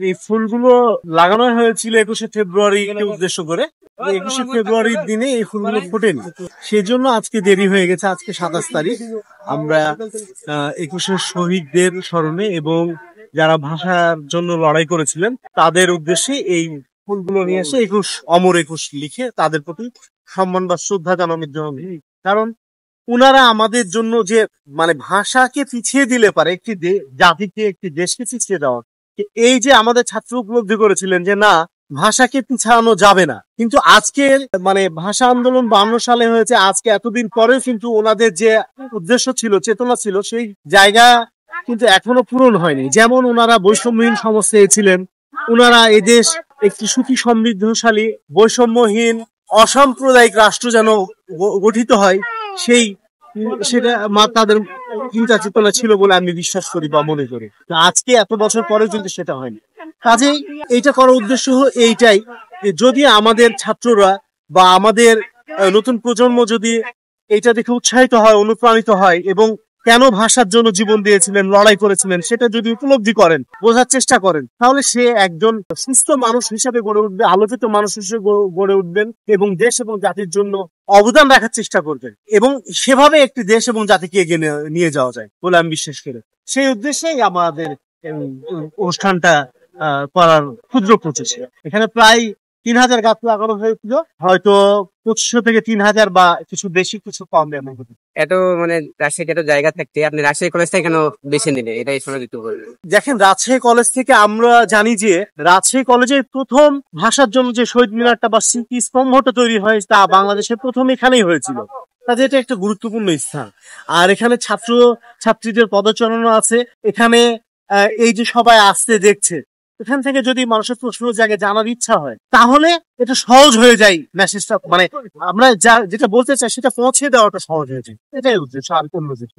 এই ফুলগুলো লাগানো হয়েছিল 21শে ফেব্রুয়ারিকে উদ্দেশ্য করে। 21শে ফেব্রুয়ারির দিনে এই ফুলগুলো ফোটেনি, সেই জন্য আজকে দেরি হয়ে গেছে। আজকে 27 তারিখ। আমরা 21শে শহীদদের স্মরণে এবং যারা ভাষার জন্য লড়াই করেছিলেন তাদের উদ্দেশ্যে এই ফুলগুলো নিয়ে এসে 21 লিখে তাদের প্রতি সম্মান বা শ্রদ্ধা জানানোর জন্য। কারণ উনারা আমাদের জন্য যে ভাষাকে পিছিয়ে দিলে পারে একটি জাতিকে, একটি দেশকে পিছিয়ে দেওয়া, এই যে আমাদের ছাত্র উপলব্ধি করেছিলেন যে না, ভাষাকে পিছানো যাবে না। কিন্তু আজকের ভাষা আন্দোলন 52 সালে হয়েছে, আজকে এতদিন পরে কিন্তু ওনাদের যে উদ্দেশ্য ছিল, চেতনা ছিল, সেই জায়গা কিন্তু এখনো পূরণ হয়নি। যেমন ওনারা বৈষম্যহীন সমাজ চেয়েছিলেন, ওনারা এই দেশ একটি সুখী সমৃদ্ধশালী বৈষম্যহীন অসাম্প্রদায়িক রাষ্ট্র যেন গঠিত হয়, সেটা তাদের চিন্তা চেতনা ছিল বলে আমি বিশ্বাস করি বা মনে করি। আজকে এত বছর পরে কিন্তু সেটা হয়নি। কাজেই এইটা করার উদ্দেশ্য এইটাই, যদি আমাদের ছাত্ররা বা আমাদের নতুন প্রজন্ম যদি এইটা দেখে উৎসাহিত হয়, অনুপ্রাণিত হয় এবং কেন ভাষার জন্য জীবন দিয়েছিলেন, লড়াই করেছিলেন, সেটা যদি উপলব্ধি করেন, বোঝার চেষ্টা করেন, তাহলে সে একজন সুস্থ মানুষ হিসেবে গড়ে উঠবে, আলোকিত মানুষ হিসেবে গড়ে উঠবেন এবং দেশ এবং জাতির জন্য অবদান রাখার চেষ্টা করবেন এবং সেভাবে একটি দেশ এবং জাতিকে এগিয়ে নিয়ে যাওয়া যায় বলে আমি বিশ্বাস করি। সেই উদ্দেশ্যেই আমাদের অনুষ্ঠানটা করার ক্ষুদ্র প্রচেষ্টা। এখানে প্রায় 3000 গাছ লাগানো হয়েছিল, হয়তো 2500 থেকে 3000 বা কিছু বেশি কিছু কম। এত রাজশাহীতে এত জায়গা থাকতে আপনি রাজশাহী কলেজটা কেন বেছে নিলেন, এটাই শোনা দিতে হবে। দেখেন, রাজশাহী কলেজ থেকে আমরা জানি যে রাজশাহী কলেজের প্রথম ভাষার জন্য যে শহীদ মিনারটা বা স্মৃতি স্তম্ভটা তৈরি হয় তা বাংলাদেশের প্রথম এখানেই হয়েছিল। কাজে এটা একটা গুরুত্বপূর্ণ স্থান। আর এখানে ছাত্র ছাত্রীদের পদচারণা আছে। এখানে এই যে সবাই আসতে দেখছে, এখান থেকে যদি মানুষের প্রশ্ন জায়গায় জানার ইচ্ছা হয়, তাহলে এটা সহজ হয়ে যায়। মেসেজটা আমরা যেটা বলতে চাই সেটা পৌঁছে দেওয়াটা সহজ হয়ে যায়। এটাই উদ্দেশ্য, আর কোন উদ্দেশ্য।